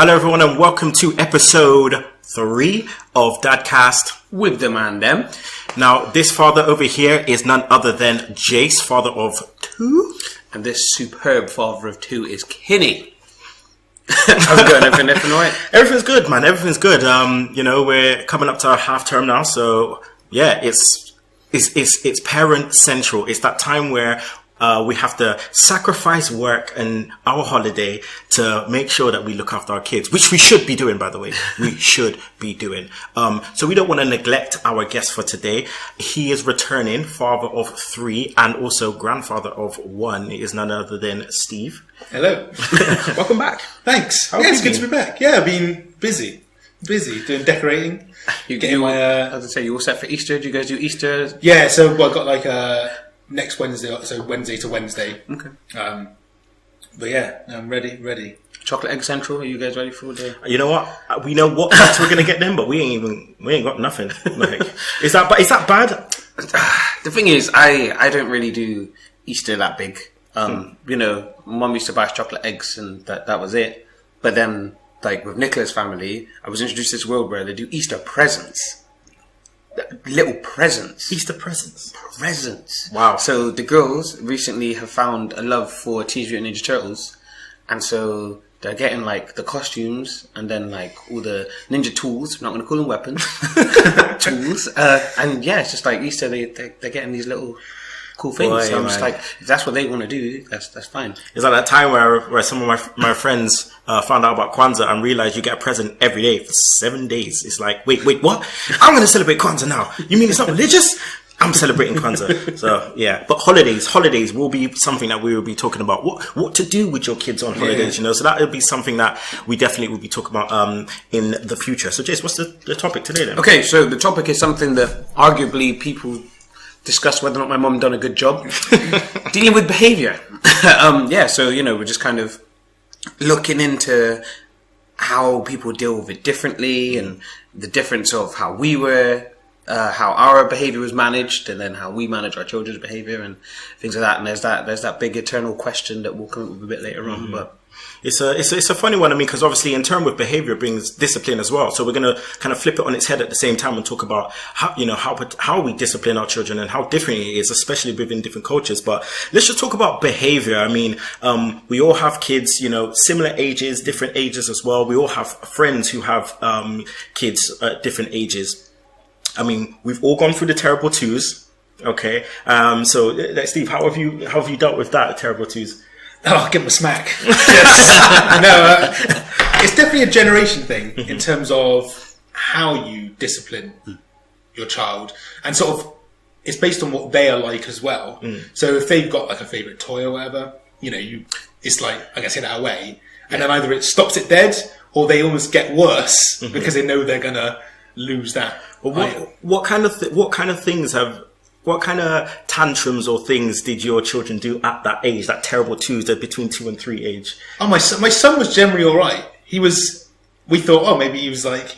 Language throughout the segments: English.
Hello everyone and welcome to episode 3 of Dadcast with the Man Dem. Now this father over here is none other than Jace, father of 2. And this superb father of 2 is Kinny. How's it going? Everything right? Everything's good, man. Everything's good. We're coming up to our half term now, so yeah, it's parent central. It's that time where we have to sacrifice work and our holiday to make sure that we look after our kids, which we should be doing, by the way. We should be doing. So we don't want to neglect our guest for today. He is returning, father of 3 and also grandfather of 1. It is none other than Steve. Hello. Welcome back. Thanks. It's good to be back. Yeah, I've been busy doing decorating. I was say, you all set for Easter? Do you guys do Easter? Yeah, so I got like next Wednesday, so Wednesday to Wednesday. Okay. But yeah, I'm ready. Chocolate egg central. Are you guys ready for the? You know what? We know what cats we're gonna get them, but we ain't got nothing. Like, is that bad? The thing is, I don't really do Easter that big. Mum used to buy us chocolate eggs, and that was it. But then, like with Nicola's family, I was introduced to this world where they do Easter presents. Little presents. Easter presents. Wow. So the girls recently have found a love for Teenage Mutant Ninja Turtles, and so they're getting like the costumes and then like all the ninja tools. I'm not going to call them weapons. Tools. And yeah, it's just like Easter, they're getting these little cool things. Boy, so I'm just man. like, if that's what they want to do, that's fine. It's like that time where some of my friends found out about Kwanzaa and realized you get a present every day for 7 days. It's like, wait, what? I'm going to celebrate Kwanzaa now. You mean it's not religious? I'm celebrating Kwanzaa. So yeah, but holidays will be something that we will be talking about. What to do with your kids on holidays, you know? So that will be something that we definitely will be talking about in the future. So Jace, what's the topic today then? Okay, so the topic is something that arguably people discuss whether or not my mum done a good job dealing with behaviour. So we're just kind of looking into how people deal with it differently and the difference of how we were, how our behaviour was managed, and then how we manage our children's behaviour and things like that. And there's that big eternal question that we'll come up with a bit later on, but. It's a funny one. I mean, because obviously in terms with behavior brings discipline as well. So we're going to kind of flip it on its head at the same time and talk about how we discipline our children and how different it is, especially within different cultures. But let's just talk about behavior. I mean, we all have kids, similar ages, different ages as well. We all have friends who have kids at different ages. I mean, we've all gone through the terrible twos. Okay. So Steve, how have you dealt with that, terrible twos? Oh, give him a smack. It's definitely a generation thing in terms of how you discipline your child, and sort of it's based on what they are like as well. So if they've got like a favourite toy or whatever, it's like, I guess, in our way, and then either it stops it dead or they almost get worse because they know they're gonna lose that. Well, what kind of tantrums or things did your children do at that age, that terrible twos, that between 2 and 3 age? Oh, my son was generally all right. We thought, maybe he's like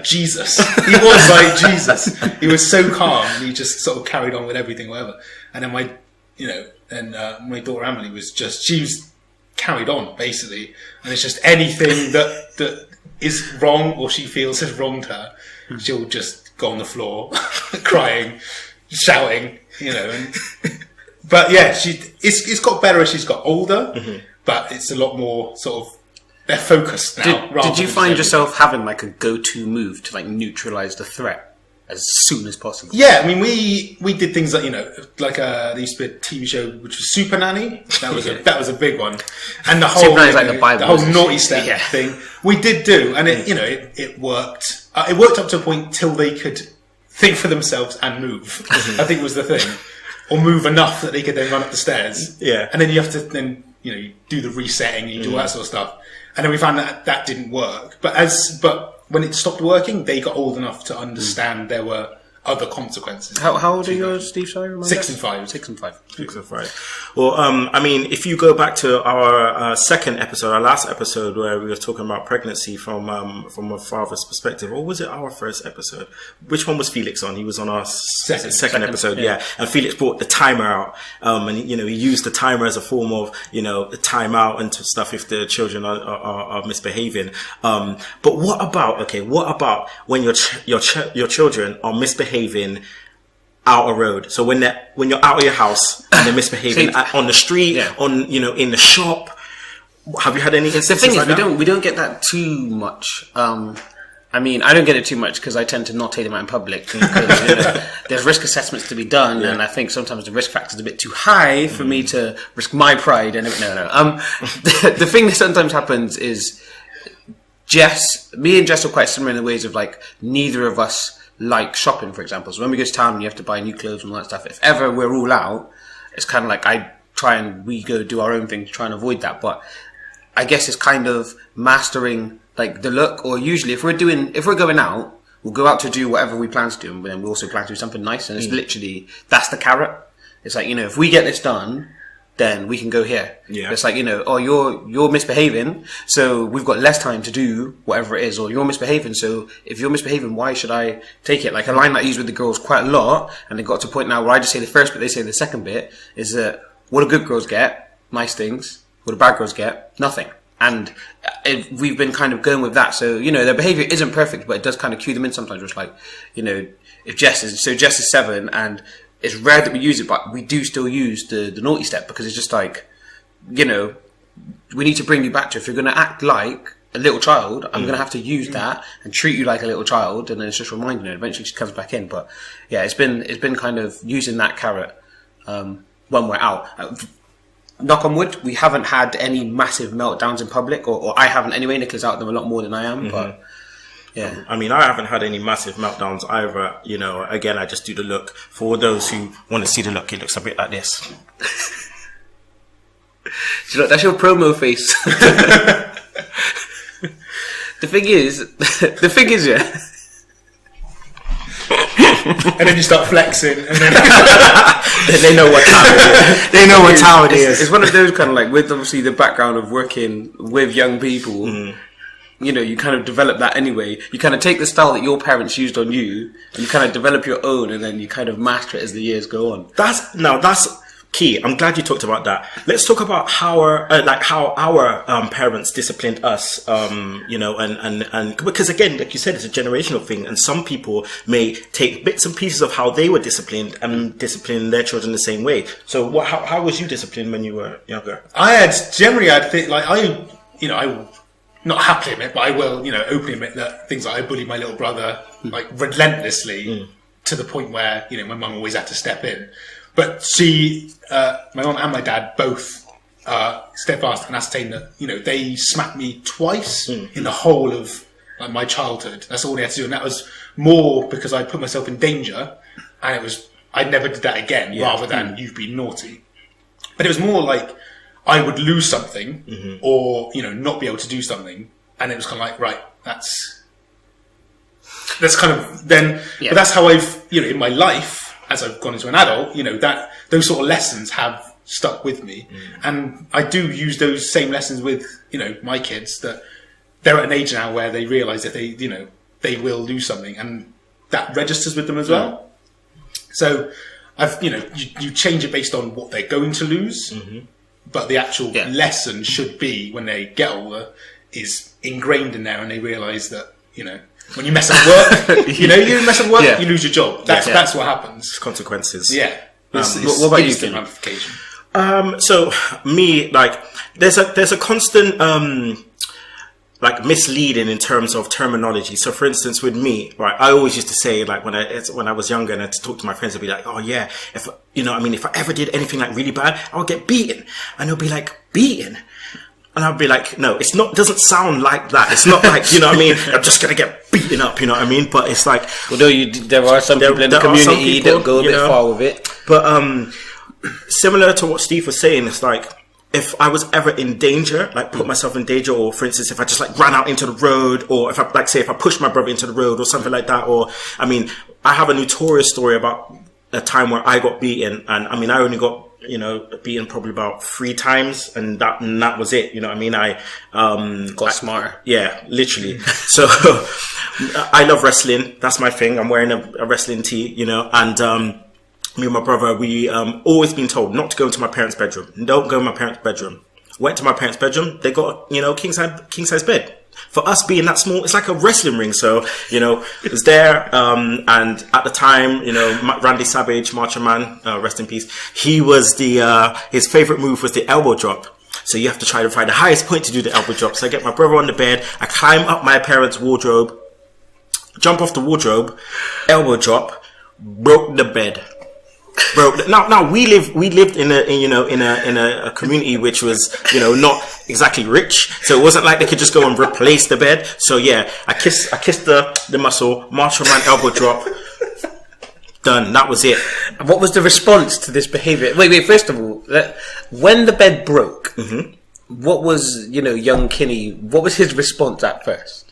Jesus. He was like Jesus. He was so calm, and he just sort of carried on with everything, whatever. And then my daughter Emily she was carried on basically, and it's just anything that is wrong or she feels has wronged her, she'll just go on the floor crying, shouting, but yeah, it's got better as she's got older, but it's a lot more sort of, they're focused now. Did you find yourself having like a go-to move to like neutralise the threat as soon as possible? Yeah, I mean, we did things like, there used to be a TV show which was Super Nanny. That was a big one, and the whole Super Nanny's like the Bible, the whole naughty step thing we did do, and it worked. It worked up to a point till they could think for themselves and move. I think was the thing, or move enough that they could then run up the stairs. Yeah, and then you have to you do the resetting, you do all that sort of stuff, and then we found that didn't work. But when it stopped working, they got old enough to understand there were other consequences. How old are yours, Steve? Sorry, remind 6 us? and 5. 6 and 5. 6 and 5. Well, I mean, if you go back to our second episode, our last episode, where we were talking about pregnancy from a father's perspective, or was it our first episode? Which one was Felix on? He was on our second episode, yeah. And Felix brought the timer out, and he used the timer as a form of the timeout and stuff if the children are misbehaving. But what about when your children are misbehaving out a road? So when you're out of your house and they're misbehaving on the street, in the shop, have you had any instances? The thing is, like we don't get that too much. I mean, I don't get it too much because I tend to not take them out in public because there's risk assessments to be done, and I think sometimes the risk factor is a bit too high for me to risk my pride. And the thing that sometimes happens is me and Jess are quite similar in the ways of like neither of us like shopping, for example. So when we go to town and you have to buy new clothes and all that stuff, if ever we're all out, it's kind of like we go do our own thing to try and avoid that. But I guess it's kind of mastering like the look, or usually if we're going out, we'll go out to do whatever we plan to do, and then we also plan to do something nice, and it's literally, that's the carrot. It's like, if we get this done, then we can go here. Yeah. It's like, you're misbehaving, so we've got less time to do whatever it is, or you're misbehaving, so if you're misbehaving, why should I take it? Like a line that I use with the girls quite a lot, and it got to a point now where I just say the first bit, they say the second bit, is that what do good girls get? Nice things. What do bad girls get? Nothing. And we've been kind of going with that. So, their behaviour isn't perfect, but it does kind of cue them in sometimes. It's like, if Jess is 7, and it's rare that we use it, but we do still use the naughty step, because it's just like, we need to bring you back to, if you're going to act like a little child, I'm going to have to use that and treat you like a little child. And then it's just reminding her, eventually she comes back in. But yeah, it's been kind of using that carrot, when we're out. Knock on wood, we haven't had any massive meltdowns in public, or I haven't anyway. Nick is out them a lot more than I am, but yeah. I mean, I haven't had any massive meltdowns either. Again, I just do the look. For those who want to see the look, it looks a bit like this. That's your promo face. The thing is, yeah. And then you start flexing, and then they know what time it is. They know what time it is. It's one of those kind of like, with obviously the background of working with young people, you kind of develop that anyway. You kind of take the style that your parents used on you, and you kind of develop your own, and then you kind of master it as the years go on. That's key. I'm glad you talked about that. Let's talk about how our parents disciplined us, and because again, like you said, it's a generational thing, and some people may take bits and pieces of how they were disciplined and discipline their children the same way. So, how was you disciplined when you were younger? I not happily admit, but I will, openly admit that things like I bullied my little brother like relentlessly to the point where my mum always had to step in. But my mum and my dad both steadfast and ascertained that, they smacked me twice in the whole of like my childhood. That's all they had to do. And that was more because I put myself in danger, and I never did that again, rather than you've been naughty. But it was more like I would lose something or, not be able to do something. And it was kind of like, right, that's kind of then, but that's how I've, in my life, as I've gone into an adult, that those sort of lessons have stuck with me. And I do use those same lessons with, my kids, that they're at an age now where they realise that they will lose something, and that registers with them as well. So I've, you change it based on what they're going to lose, but the actual lesson should be, when they get older, is ingrained in there, and they realise that, when you mess up work, you mess up work, you lose your job. That's what happens. Consequences. Yeah. What about you? Ramification. So me, like, there's a constant misleading in terms of terminology. So for instance, with me, right, I always used to say, like, when I was younger and I had to talk to my friends, I'd be like, oh yeah, if I ever did anything like really bad, I would get beaten. And they'll be like, beaten? And I'd be like, no, it's not, doesn't sound like that. It's not like, I'm just going to get beaten up, But it's like... Although there are some people in the community that go a bit far with it. But similar to what Steve was saying, it's like, if I was ever in danger, like put myself in danger, or for instance, if I just like ran out into the road, or if I like say if I pushed my brother into the road or something like that, or I mean, I have a notorious story about a time where I got beaten, and I mean, I only got beaten probably about 3 times, and that was it. You know what I mean? I got smarter. Yeah, literally. So I love wrestling. That's my thing. I'm wearing a wrestling tee, and me and my brother, we always been told not to go into my parents' bedroom. Don't go in my parents' bedroom. Went to my parents' bedroom. They got king size bed. For us being that small, it's like a wrestling ring. So it was there. And at the time, Randy Savage, Macho Man, rest in peace. He was his favorite move was the elbow drop. So you have to try to find the highest point to do the elbow drop. So I get my brother on the bed. I climb up my parents' wardrobe, jump off the wardrobe, elbow drop, broke the bed. Bro, now we lived in a community which was not exactly rich, so it wasn't like they could just go and replace the bed. So yeah, I kissed the muscle, Macho Man elbow drop, done. That was it. What was the response to this behaviour? Wait. First of all, when the bed broke, what was young Kinny? What was his response at first?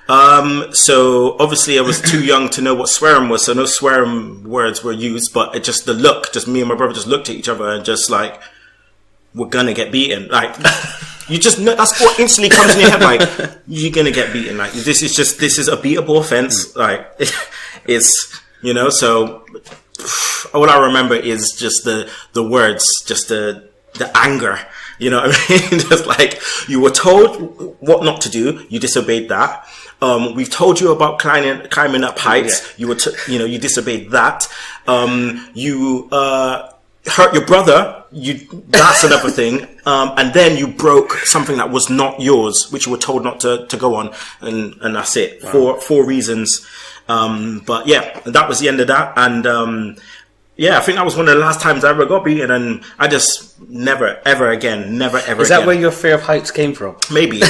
So obviously I was too young to know what swearing was, so no swearing words were used, but it just the look, just me and my brother just looked at each other and just like, we're gonna get beaten. Like, you just know, that's what instantly comes in your head, like, you're gonna get beaten. Like, this is a beatable offense. Like, it's, so all I remember is just the words, just the anger. You know what I mean? Just like, you were told what not to do, you disobeyed that. We've told you about climbing up heights. Yeah. You disobeyed that. You hurt your brother. That's another thing. And then you broke something that was not yours, which you were told not to go on, and that's it. Wow. Four reasons. But yeah, that was the end of that. And yeah, I think that was one of the last times I ever got beaten, and I just never ever again. Is that where your fear of heights came from? Maybe,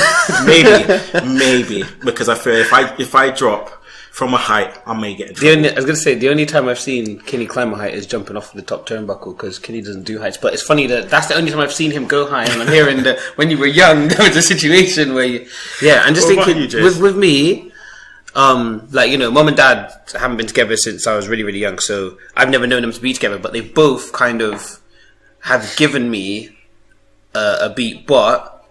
because I fear if I drop from a height, I may get in trouble. I was going to say, the only time I've seen Kinny climb a height is jumping off the top turnbuckle, because Kinny doesn't do heights. But it's funny that's the only time I've seen him go high, and I'm hearing that when you were young, there was a situation where I'm just thinking, with me, mum and dad haven't been together since I was really, really young, so I've never known them to be together, but they both kind of have given me a beat. But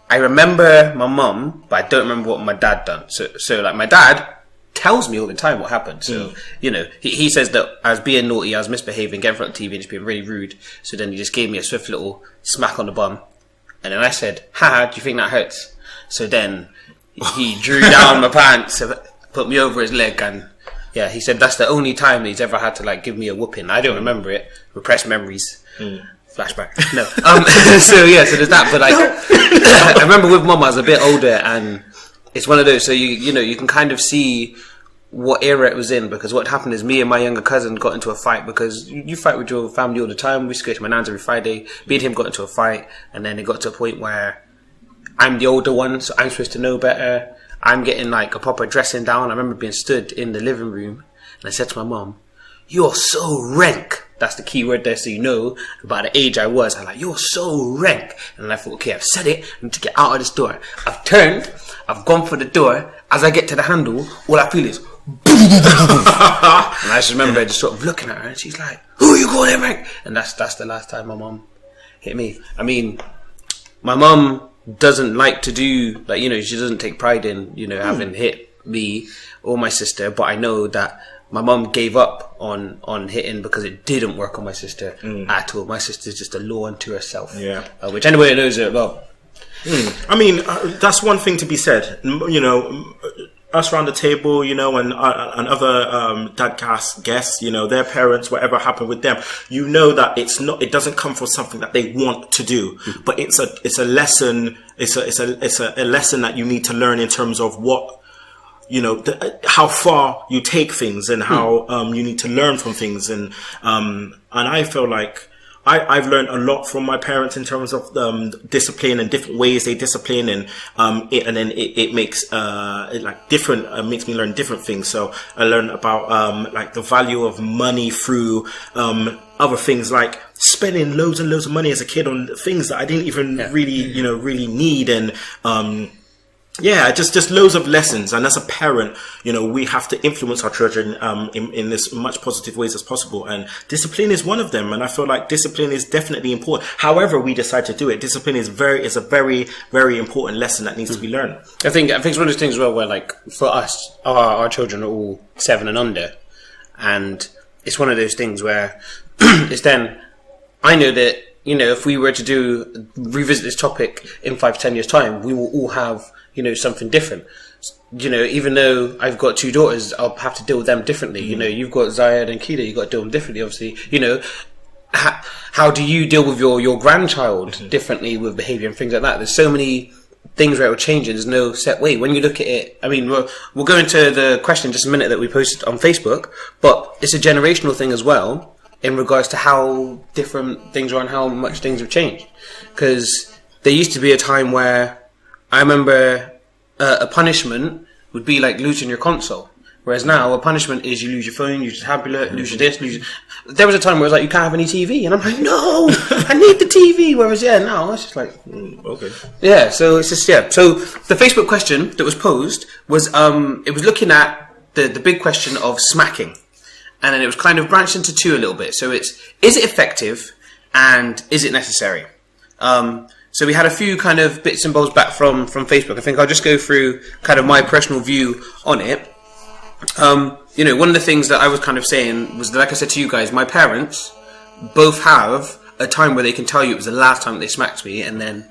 I remember my mum, but I don't remember what my dad done. So like, my dad tells me all the time what happened. So, he says that I was being naughty, I was misbehaving, getting in front of the TV and just being really rude. So then he just gave me a swift little smack on the bum. And then I said, haha, do you think that hurts? So then he drew down my pants, put me over his leg, and yeah, he said that's the only time he's ever had to like give me a whooping. I don't remember it. Repressed memories. Flashback. No. So there's that. But like, I remember with mum, I was a bit older, and it's one of those. So you can kind of see what era it was in, because what happened is me and my younger cousin got into a fight, because you fight with your family all the time. We used to go to my nan's every Friday. Me and him got into a fight, and then it got to a point where I'm the older one, so I'm supposed to know better. I'm getting like a proper dressing down. I remember being stood in the living room, and I said to my mum, "You're so rank." That's the key word there, so you know about the age I was. I'm like, "You're so rank." And I thought, okay, I've said it, I need to get out of this door. I've turned, I've gone for the door. As I get to the handle, all I feel is and I just remember just sort of looking at her, and she's like, "Who are you calling rank?" And that's the last time my mum hit me. I mean, my mum doesn't like to do, like, she doesn't take pride in, having hit me or my sister, but I know that my mum gave up on hitting because it didn't work on my sister at all. My sister's just a law unto herself. Yeah. Which anybody knows it well. I mean, that's one thing to be said. Us around the table, and other Dadcast guests, their parents, whatever happened with them, that it doesn't come from something that they want to do, but it's a lesson. It's a lesson that you need to learn in terms of what, how far you take things, and how you need to learn from things, and I feel like I've learned a lot from my parents in terms of discipline and different ways they discipline, and it makes makes me learn different things. So I learned about like the value of money through other things, like spending loads and loads of money as a kid on things that I didn't even really need, and just loads of lessons. And as a parent, we have to influence our children in as much positive ways as possible. And discipline is one of them. And I feel like discipline is definitely important. However we decide to do it, discipline is a very, very important lesson that needs to be learned. I think it's one of those things as well where, like, for us, our children are all 7 and under. And it's one of those things where it's then, I know that, if we were to revisit this topic in 5-10 years' time, we will all have, something different. Even though I've got 2 daughters, I'll have to deal with them differently. You've got Zayed and Kida, you've got to deal with them differently, obviously. How do you deal with your grandchild differently with behaviour and things like that? There's so many things where it will change, and there's no set way. When you look at it, I mean, we'll go into the question in just a minute that we posted on Facebook, but it's a generational thing as well, in regards to how different things are and how much things have changed. Because there used to be a time where I remember a punishment would be like losing your console. Whereas now, a punishment is you lose your phone, lose your tablet, lose your this, There was a time where it was like, you can't have any TV. And I'm like, no, I need the TV. Whereas, now it's just like... okay. Yeah, so it's just, So the Facebook question that was posed was, it was looking at the big question of smacking. And then it was kind of branched into 2 a little bit. So is it effective and is it necessary? So we had a few kind of bits and bobs back from Facebook. I think I'll just go through kind of my personal view on it. One of the things that I was kind of saying was that, like I said to you guys, my parents both have a time where they can tell you it was the last time they smacked me. And then,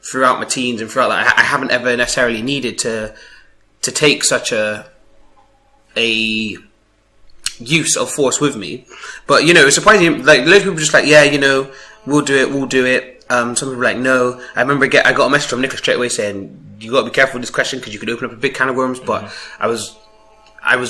throughout my teens and throughout that, I haven't ever necessarily needed to take such a use of force with me. But it's surprising, like, loads of people just like, we'll do it. Some people were like, no. I remember I got a message from Nicholas straight away saying, you got to be careful with this question because you could open up a big can of worms. But I was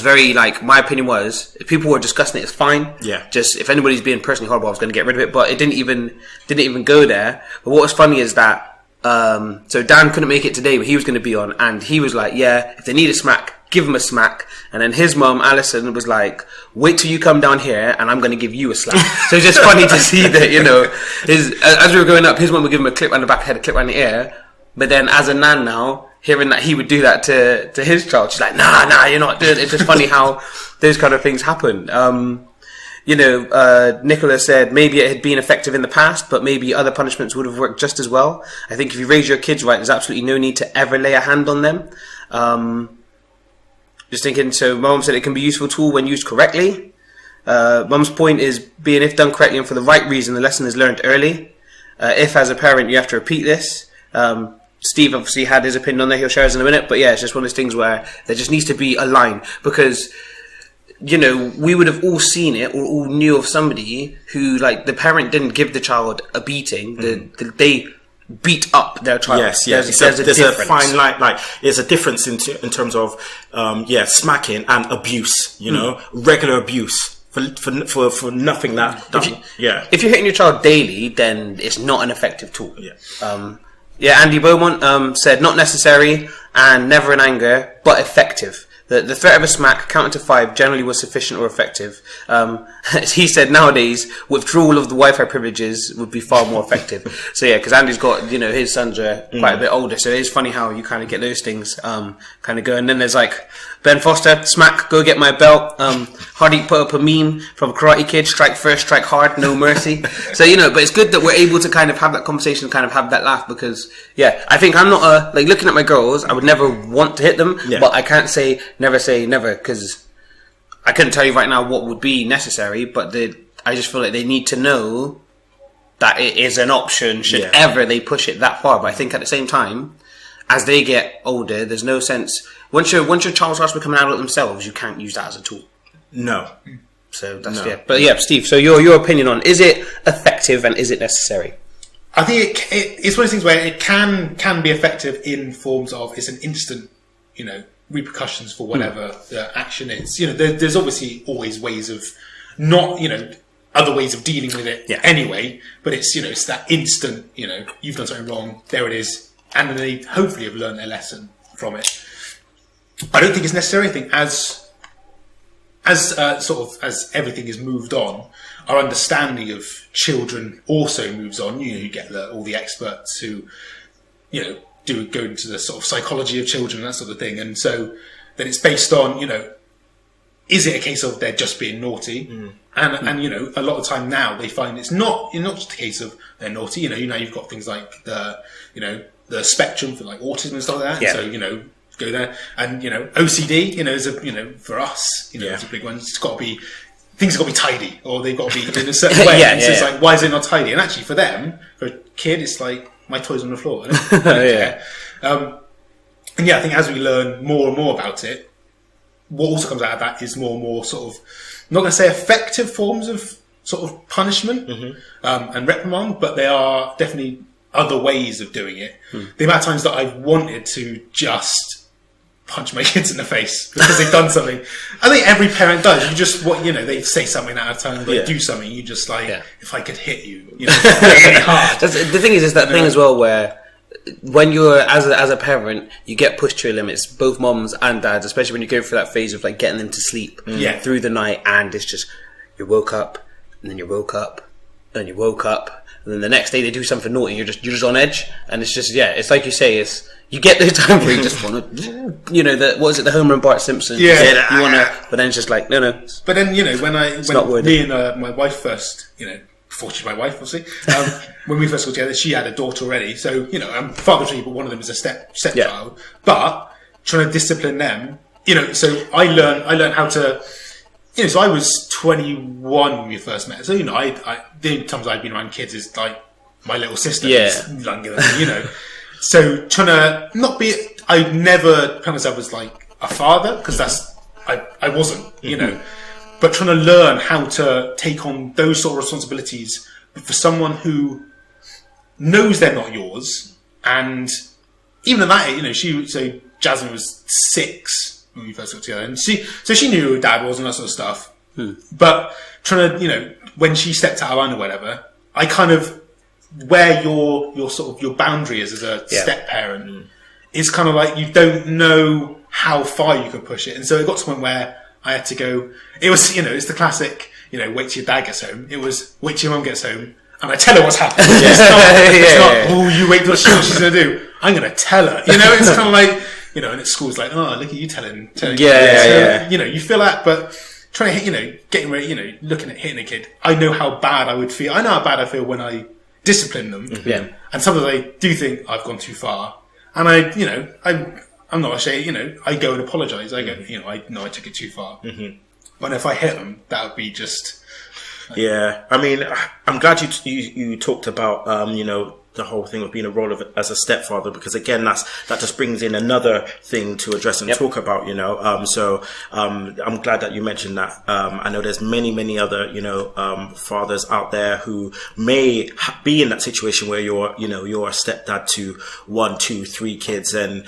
very, like, my opinion was, if people were discussing it, it's fine. Yeah. Just, if anybody's being personally horrible, I was going to get rid of it. But it didn't even go there. But what was funny is that, so Dan couldn't make it today, but he was going to be on, and he was like, if they need a smack, give him a smack. And then his mum, Alison, was like, wait till you come down here and I'm going to give you a slap. So it's just funny to see that, as we were going up, his mum would give him a clip on the back of the head, a clip on the ear. But then as a nan now, hearing that he would do that to his child, she's like, nah, you're not doing it. It's just funny how those kind of things happen. Nicholas said maybe it had been effective in the past, but maybe other punishments would have worked just as well. I think if you raise your kids right, there's absolutely no need to ever lay a hand on them. Just thinking, so Mum said it can be a useful tool when used correctly. Mum's point is being, if done correctly and for the right reason, the lesson is learned early. If as a parent you have to repeat this. Steve obviously had his opinion on there, he'll share his in a minute, but it's just one of those things where there just needs to be a line, because we would have all seen it or all knew of somebody who, like, the parent didn't give the child a beating, they beat up their child. Yes. There's a fine line. Like, there's a difference in terms of smacking and abuse. Regular abuse for nothing. If you're hitting your child daily, then it's not an effective tool. Andy Beaumont said not necessary and never in anger, but effective. The threat of a smack counting to 5 generally was sufficient or effective. He said nowadays withdrawal of the Wi-Fi privileges would be far more effective. So because Andy's got, his sons are quite a bit older, so it's funny how you kind of get those things kind of going. And then there's like Ben Foster, smack, go get my belt. Hardy put up a meme from Karate Kid, strike first, strike hard, no mercy. So but it's good that we're able to kind of have that conversation, kind of have that laugh, because I think I'm not looking at my girls, I would never want to hit them, but I can't say never, because I couldn't tell you right now what would be necessary, but I just feel like they need to know that it is an option should ever they push it that far. But I think at the same time, as they get older, there's no sense, once your child starts becoming adult themselves, you can't use that as a tool. No. So that's But Steve, so your opinion on, is it effective and is it necessary? I think it's one of those things where it can be effective in forms of, it's an instant, repercussions for whatever the action is. There's obviously always ways of not, other ways of dealing with it Yeah. anyway. But it's, you know, it's that instant, you know, you've done something wrong, there it is. And then they hopefully have learned their lesson from it. I don't think it's necessary. I think as everything is moved on, our understanding of children also moves on. You know, you get all the experts who, you know, go into the sort of psychology of children and that sort of thing. And so then it's based on, you know, is it a case of they're just being naughty? And you know, a lot of time now they find it's not just a case of they're naughty. You know, you've got things like the spectrum for like autism and stuff like that. Yeah. And so, you know, go there. And, you know, OCD, you know, is a, you know, for us, you know, it's a big one. It's got to be, things have got to be tidy, or they've got to be in a certain way. So it's like, why is it not tidy? And actually for them, for a kid, it's like, my toy's on the floor. I don't care. And yeah, I think as we learn more and more about it, what also comes out of that is more and more sort of, I'm not going to say effective forms of sort of punishment and reprimand, but there are definitely other ways of doing it. The amount of times that I've wanted to just punch my kids in the face because they've done something. I think every parent does. You just, they say something out of turn, they do something, you just like, if I could hit you, you know, really hard. The thing is that thing as well where when you're as a parent, you get pushed to your limits, both moms and dads, especially when you go through that phase of like getting them to sleep through the night, and it's just you woke up and then you woke up and you woke up and then the next day they do something naughty, you're just on edge, and it's just it's like you say, it's you get those times where you just want to, you know, the Homer and Bart Simpson, you want to, but then it's just like no. But then, you know, when me and my wife first, you know, before she's my wife, obviously, when we first got together, she had a daughter already. So, you know, I'm father to you, but one of them is a stepchild. But trying to discipline them, you know, so I learned how to, you know, so I was 21 when we first met. So, you know, the only times I've been around kids is like my little sister who's younger than me, you know. So trying to not be, I never put myself as like a father, because I wasn't, you know. But trying to learn how to take on those sort of responsibilities for someone who knows they're not yours. And even at that age, you know, so Jasmine was 6 when we first got together. And she knew who her dad was and that sort of stuff. But trying to, you know, when she stepped out of line or whatever, I kind of, where your sort of, your boundary is as a step parent is kind of like, you don't know how far you can push it. And so it got to the point where I had to go, it was, you know, it's the classic, you know, wait till your dad gets home. It was, wait till your mum gets home and I tell her what's happened. It's not, oh, you wait till see what she's going to do. I'm going to tell her. You know, it's kind of like, you know, and at school it's like, oh, look at you telling. You know, you feel that, but trying to hit, you know, getting ready, you know, looking at hitting a kid, I know how bad I would feel. I know how bad I feel when I discipline them. And sometimes I do think I've gone too far. And I, you know, I'm not ashamed, you know, I go and apologise. I go, you know, I know I took it too far. But if I hit them, that would be just... Yeah, I mean, I'm glad you talked about, you know, the whole thing of being a role as a stepfather, because again, that just brings in another thing to address and talk about, you know. So I'm glad that you mentioned that. I know there's many other, you know, fathers out there who may be in that situation where you're a stepdad to 1, 2, 3 kids, and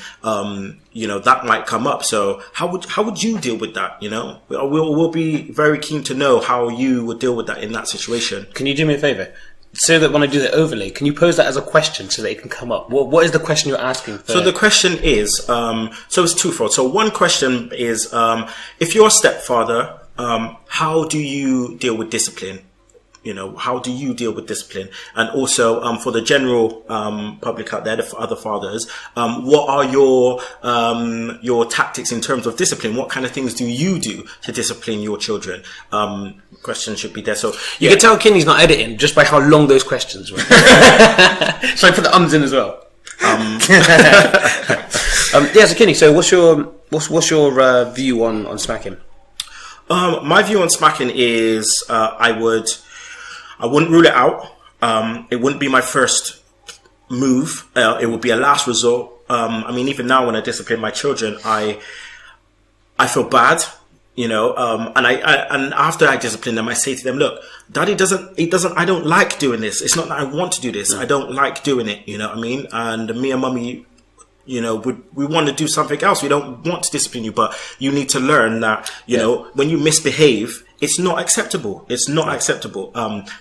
you know, that might come up. So how would you deal with that? You know, we'll be very keen to know how you would deal with that in that situation. Can you do me a favour? So that when I do the overlay, can you pose that as a question so that it can come up? What is the question you're asking for? So the question is, so it's twofold. So one question is, if you're a stepfather, how do you deal with discipline? You know, how do you deal with discipline? And also, for the general public out there, the other fathers, what are your tactics in terms of discipline? What kind of things do you do to discipline your children? Question should be there. So you can tell Kinny's not editing just by how long those questions were. So I put the ums in as well. So Kinny, so what's your view on smacking? My view on smacking is I wouldn't rule it out. It wouldn't be my first move. It would be a last resort. I mean, even now when I discipline my children, I feel bad, you know. And after I discipline them, I say to them, "Look, Daddy I don't like doing this. It's not that I want to do this. I don't like doing it. You know what I mean? And me and Mummy, you know, we want to do something else. We don't want to discipline you, but you need to learn that, you know, when you misbehave, it's not acceptable. It's not acceptable.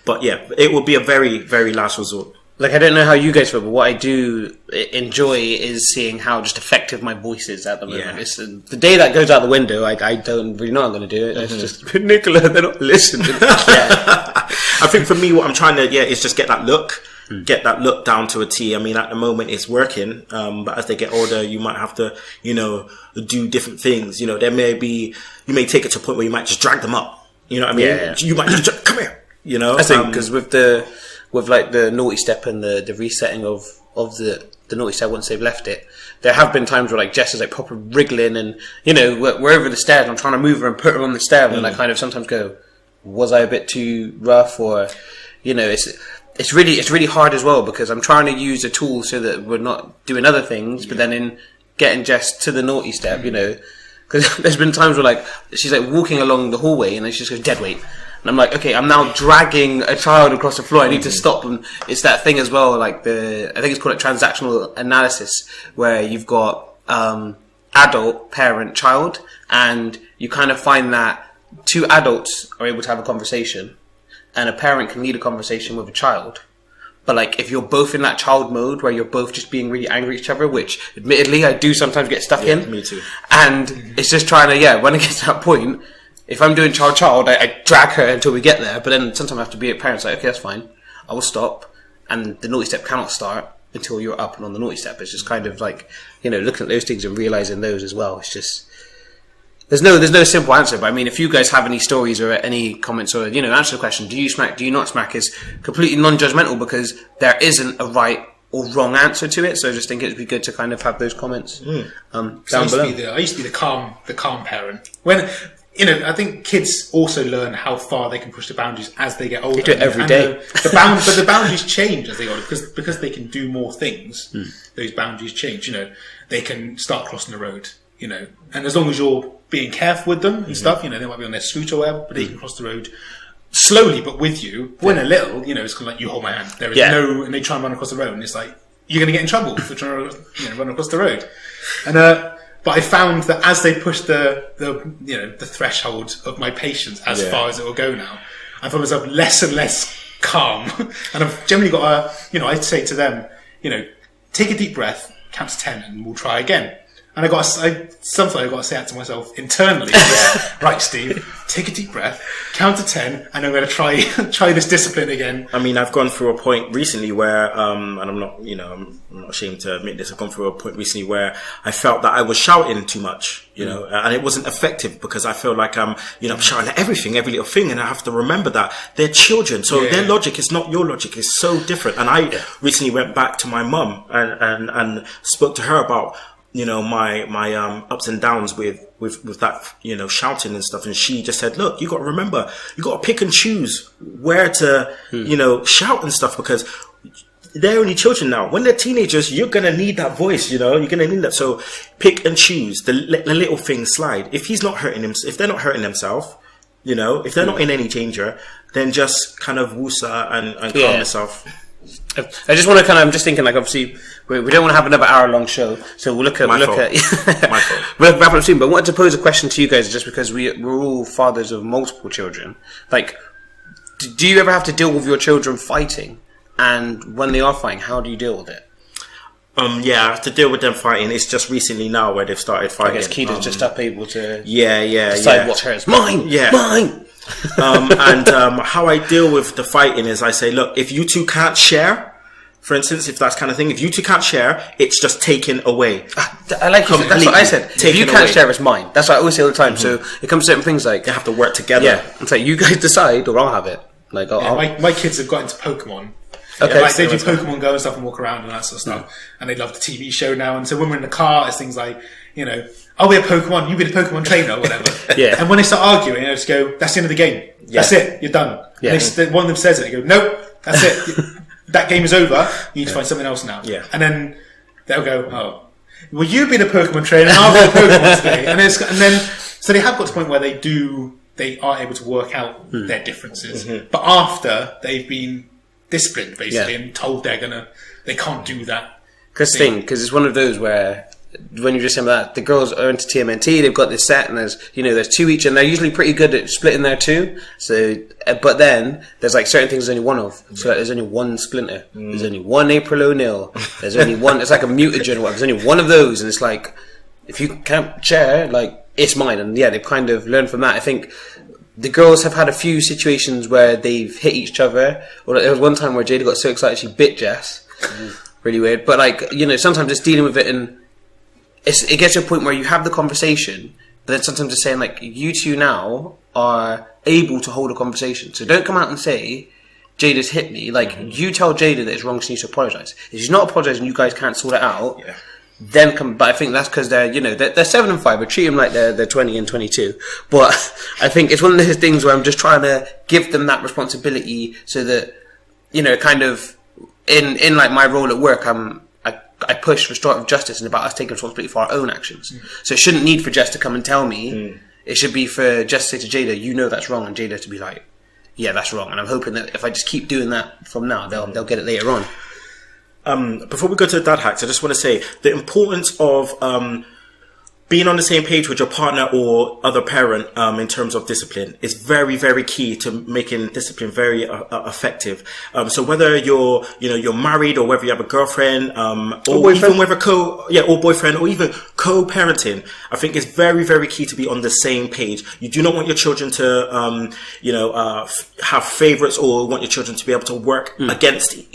But yeah, it will be a very, very last resort. Like, I don't know how you guys feel, but what I do enjoy is seeing how just effective my voice is at the moment. Yeah. It's, the day that goes out the window, I don't really know I'm going to do it. It's just, Nicola, they're not listening. I think for me, what I'm trying to, is just get that look. Get that look down to a T. I mean, at the moment it's working, but as they get older, you might have to, do different things. There may be, you may take it to a point where you might just drag them up. You know what I mean? Yeah. You might just come here. I think because with like the naughty step and the resetting of the naughty step once they've left it, there have been times where like Jess is like proper wriggling and we're over the stairs and I'm trying to move her and put her on the stair and I kind of sometimes go, was I a bit too rough, or it's really hard as well because I'm trying to use a tool so that we're not doing other things, but then in getting Jess to the naughty step, because there's been times where like she's like walking along the hallway and then she just goes dead weight. And I'm like, okay, I'm now dragging a child across the floor. I need to stop. And it's that thing as well, like I think it's called transactional analysis, where you've got adult, parent, child, and you kind of find that two adults are able to have a conversation, and a parent can lead a conversation with a child. But like, if you're both in that child mode where you're both just being really angry at each other, which admittedly I do sometimes get stuck in. Me too. And it's just trying to, when it gets to that point, if I'm doing child, I drag her until we get there. But then sometimes I have to be a parent, like, okay, that's fine. I will stop. And the naughty step cannot start until you're up and on the naughty step. It's just kind of like, looking at those things and realizing those as well. It's just, there's no simple answer. But I mean, if you guys have any stories or any comments or, answer the question, do you smack, do you not smack, is completely non-judgmental because there isn't a right or wrong answer to it. So I just think it'd be good to kind of have those comments down below. I used to be the calm parent. When, I think kids also learn how far they can push the boundaries as they get older. They do it every day. But the boundaries change as they get older because they can do more things. Those boundaries change. They can start crossing the road. And as long as you're being careful with them and stuff, they might be on their scooter or whatever, but they can cross the road slowly, but with you. When a little, it's kind of like you hold my hand. There is and they try and run across the road, and it's like you're going to get in trouble for trying to run across the road. And but I found that as they push the threshold of my patience as far as it will go now, I find myself less and less calm, and I've generally got I'd say to them, take a deep breath, count to 10, and we'll try again. And sometimes I've got to say that to myself internally. Right, Steve, take a deep breath, count to 10, and I'm going to try this discipline again. I mean, I've gone through a point recently where, and I'm not, I'm not ashamed to admit this. I've gone through a point recently where I felt that I was shouting too much, and it wasn't effective because I feel like I'm shouting at everything, every little thing, and I have to remember that they're children, so their logic is not your logic. It's so different. And I recently went back to my mum and spoke to her about my ups and downs with that, shouting and stuff. And she just said, look, you got to remember, you got to pick and choose where to, shout and stuff, because they're only children now. When they're teenagers, you're going to need that voice, you're going to need that. So pick and choose the little things slide. If he's not hurting him, if they're not hurting themselves, if they're not in any danger, then just kind of woosa and calm yourself. I just want to I'm just thinking, like, obviously we don't want to have another hour-long show, so we'll we'll wrap up soon. But I wanted to pose a question to you guys, just because we're all fathers of multiple children. Like, do you ever have to deal with your children fighting? And when they are fighting, how do you deal with it? I have to deal with them fighting. It's just recently now where they've started fighting. I guess Keita's just up able to decide what's hers. Mine! And how I deal with the fighting is I say, look, if you two can't share, for instance, if that's kind of thing, if you two can't share, it's just taken away. I like it. That's what I said. If you can't share, it's mine. That's what I always say all the time. So it comes to certain things like you have to work together. Yeah, it's like you guys decide, or I'll have it. Like, my kids have got into Pokemon. Okay, they do Pokemon Go and stuff and walk around and that sort of stuff. And they love the TV show now. And so when we're in the car, it's things like, I'll be a Pokemon, you be the Pokemon trainer or whatever. And when they start arguing, I just go, that's the end of the game. That's it. You're done. Yeah. One of them says it. They go, nope, that's it. That game is over. You need to find something else now. Yeah. And then they'll go, oh, well, you be the Pokemon trainer and I'll be the Pokemon today. And then, so they have got to the point where they are able to work out their differences. But after they've been disciplined, basically, and told they can't do that. Because it's one of those where when you're just saying that, the girls are into TMNT, they've got this set, and there's 2 each, and they're usually pretty good at splitting their 2. So, but then there's like certain things there's only one of. So like, there's only one Splinter. There's only one April O'Neil. There's only one. It's like a mutagen or whatever. There's only one of those, and it's like, if you can't share, like, it's mine. And yeah, they've kind of learned from that. I think the girls have had a few situations where they've hit each other. Or there was one time where Jada got so excited she bit Jess. Really weird. But like, sometimes it's dealing with it, and it gets to a point where you have the conversation, but then sometimes it's saying like, you two now are able to hold a conversation. So don't come out and say, Jada's hit me. Like, you tell Jada that it's wrong, she needs to apologise. If she's not apologising, you guys can't sort it out. Yeah. Then come, but I think that's because they're 7 and 5. I treat them like they're 20 and 22. But I think it's one of those things where I'm just trying to give them that responsibility, so that kind of in like my role at work, I push for restorative justice and about us taking responsibility for our own actions. So it shouldn't need for Jess to come and tell me. It should be for Jess to say to Jada, that's wrong, and Jada to be like, yeah, that's wrong. And I'm hoping that if I just keep doing that from now, they'll get it later on. Before we go to the dad hacks, I just want to say the importance of being on the same page with your partner or other parent in terms of discipline is very, very key to making discipline very effective. So whether you're married, or whether you have a girlfriend, or even whether or boyfriend, or even co-parenting, I think it's very, very key to be on the same page. You do not want your children to have favorites, or want your children to be able to work against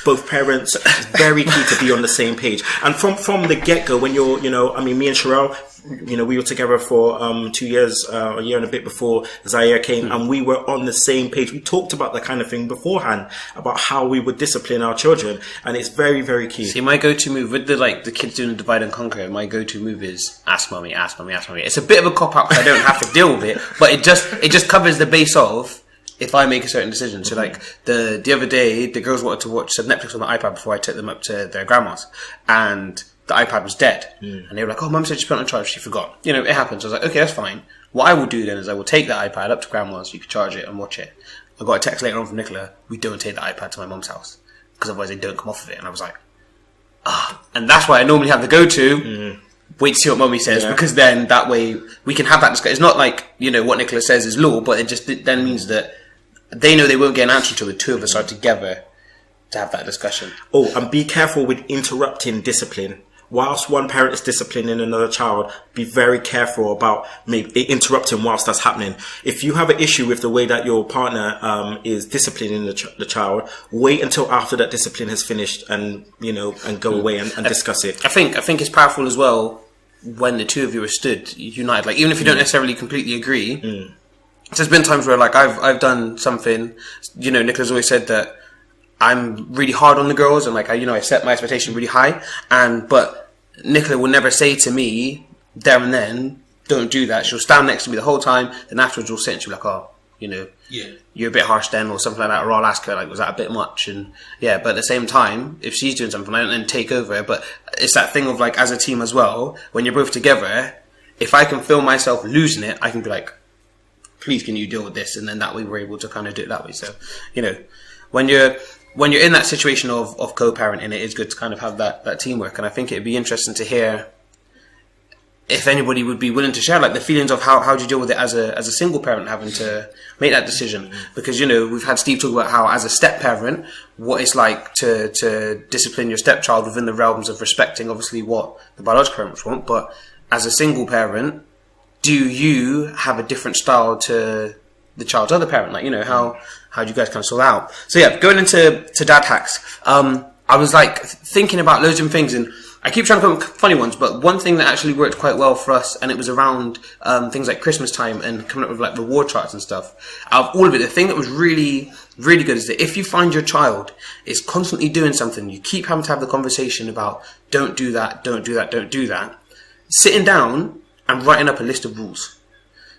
both parents. It's very key to be on the same page. And from the get-go, when you're me and Sherelle, we were together for 2 years, a year and a bit before Zaire came, and we were on the same page. We talked about that kind of thing beforehand, about how we would discipline our children, and it's very, very key. See, my go-to move with the kids doing the divide and conquer, my go-to move is ask mommy, ask mommy, ask mommy. It's a bit of a cop-out because I don't have to deal with it, but it just covers the base of if I make a certain decision. So like the other day, the girls wanted to watch some Netflix on the iPad before I took them up to their grandma's, and the iPad was dead. And they were like, oh, mum said she put it on charge, she forgot. It happens. I was like, okay, that's fine. What I will do then is I will take the iPad up to grandma's, you can charge it and watch it. I got a text later on from Nicola, we don't take the iPad to my mum's house, because otherwise they don't come off of it. And I was like, and that's why I normally have the go-to, wait to see what mummy says, because then that way we can have that discussion. It's not like, what Nicola says is law, but it then means that they know they won't get an answer until the two of us are together to have that discussion. Oh, and be careful with interrupting discipline. Whilst one parent is disciplining another child, be very careful about maybe interrupting whilst that's happening. If you have an issue with the way that your partner is disciplining the child, wait until after that discipline has finished, and go away and discuss it. I think it's powerful as well when the two of you are stood united. Like, even if you don't necessarily completely agree, there's been times where like I've done something. Nicola's always said that I'm really hard on the girls, and like I set my expectation really high, but Nicola will never say to me there and then, don't do that. She'll stand next to me the whole time, then afterwards we'll sit and she'll be like, oh, you're a bit harsh then, or something like that, or I'll ask her like, was that a bit much? And but at the same time, if she's doing something, I don't then take over. But it's that thing of like, as a team as well, when you're both together, if I can feel myself losing it, I can be like, please can you deal with this? And then that way we're able to kind of do it that way. So when you're in that situation of co-parenting, it is good to kind of have that teamwork. And I think it'd be interesting to hear if anybody would be willing to share like the feelings of how do you deal with it as a single parent having to make that decision. Because, we've had Steve talk about how as a step parent, what it's like to discipline your stepchild within the realms of respecting obviously what the biological parents want. But as a single parent, do you have a different style to the child's other parent? Like, how do you guys kind of sort out? So yeah, going into dad hacks, I was like thinking about loads of things, and I keep trying to come up with funny ones, but one thing that actually worked quite well for us, and it was around things like Christmas time and coming up with like reward charts and stuff. Out of all of it, the thing that was really, really good is that if you find your child is constantly doing something, you keep having to have the conversation about don't do that, don't do that, don't do that, sitting down and writing up a list of rules.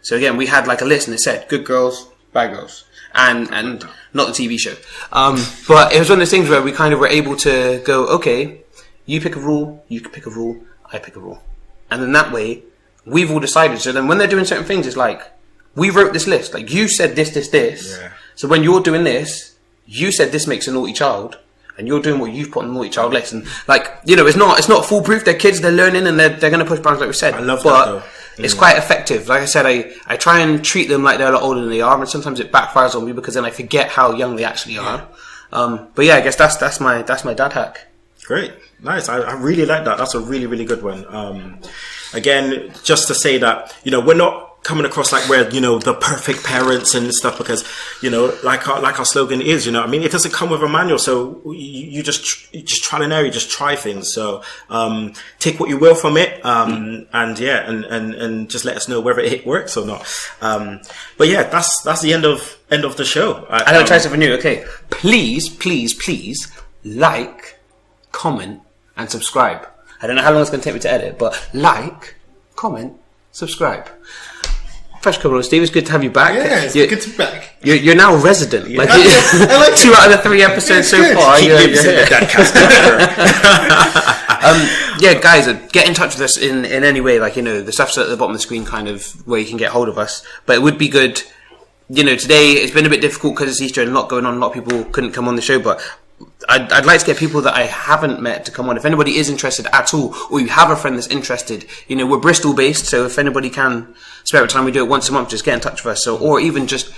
So again, we had like a list and it said good girls, bad girls. And not the TV show. But it was one of those things where we kind of were able to go, okay, you pick a rule, you pick a rule, I pick a rule. And then that way, we've all decided. So then when they're doing certain things, it's like, we wrote this list. Like, you said this. Yeah. So when you're doing this, you said this makes a naughty child. and you're doing what you've put on the naughty child list. And like, you know, it's not foolproof. They're kids, they're learning, and they're going to push boundaries, like we said. I love that though. It's quite effective. Like I said, I try and treat them like they're a lot older than they are, and sometimes it backfires on me because then I forget how young they actually are. But yeah, I guess that's my dad hack. Great. Nice. I really like that. That's a really, really good one. Again, just to say that, you know, we're not coming across like we're, you know, the perfect parents and stuff, because, you know, like our slogan is, you know, I mean, it doesn't come with a manual, so you just try and error, you just try things. So take what you will from it, and just let us know whether it works or not. But yeah, that's the end of the show. I'm gonna try something new. Okay, please like, comment, and subscribe. I don't know how long it's going to take me to edit, but like, comment, subscribe. Fresh couple, Steve. It's good to have you back. Yeah, it's good to be back. You're now resident. Yeah. Like, I like 2 out of the 3 episodes so far. Keep lips in the Dadcast. Yeah, guys, get in touch with us in any way. Like, you know, the stuff's at the bottom of the screen, kind of where you can get hold of us. But it would be good. You know, today it's been a bit difficult because it's Easter and a lot going on. A lot of people couldn't come on the show, but I'd like to get people that I haven't met to come on. If anybody is interested at all, or you have a friend that's interested, you know, we're Bristol based, so if anybody can spare time, we do it once a month. Just get in touch with us. So, or even just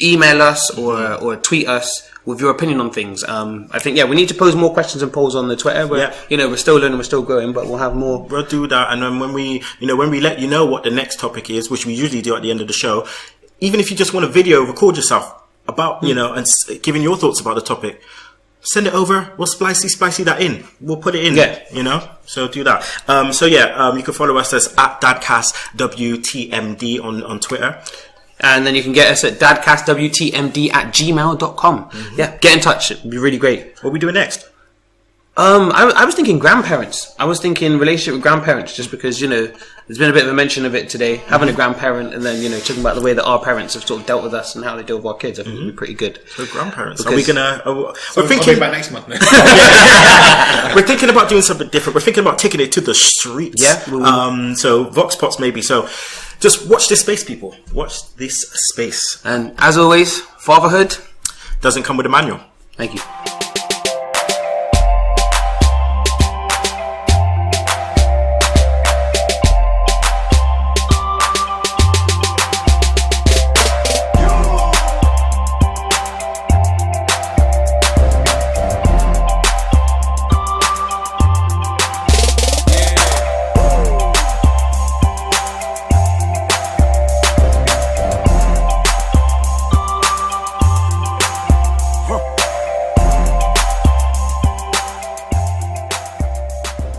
email us or tweet us with your opinion on things. I think we need to pose more questions and polls on the Twitter. Where you know, we're still learning, we're still growing, but we'll have more. We'll do that, and then when we let you know what the next topic is, which we usually do at the end of the show, even if you just want a video, record yourself about, you know, and giving your thoughts about the topic. Send it over. We'll spicy that in. We'll put it in. Yeah. You know. So do that. You can follow us as @DadcastWTMD on Twitter, and then you can get us at dadcastwtmd@gmail.com. Yeah, get in touch. It'd be really great. What are we doing next? I was thinking grandparents. I was thinking relationship with grandparents, just because, you know, there's been a bit of a mention of it today, having a grandparent, and then, you know, talking about the way that our parents have sort of dealt with us and how they deal with our kids. I think it'd be pretty good. So grandparents. Because are we gonna? We're thinking. I'll be back next month. We're thinking about doing something different. We're thinking about taking it to the streets. Yeah. So Vox Pops maybe. So just watch this space, people. Watch this space. And as always, fatherhood doesn't come with a manual. Thank you.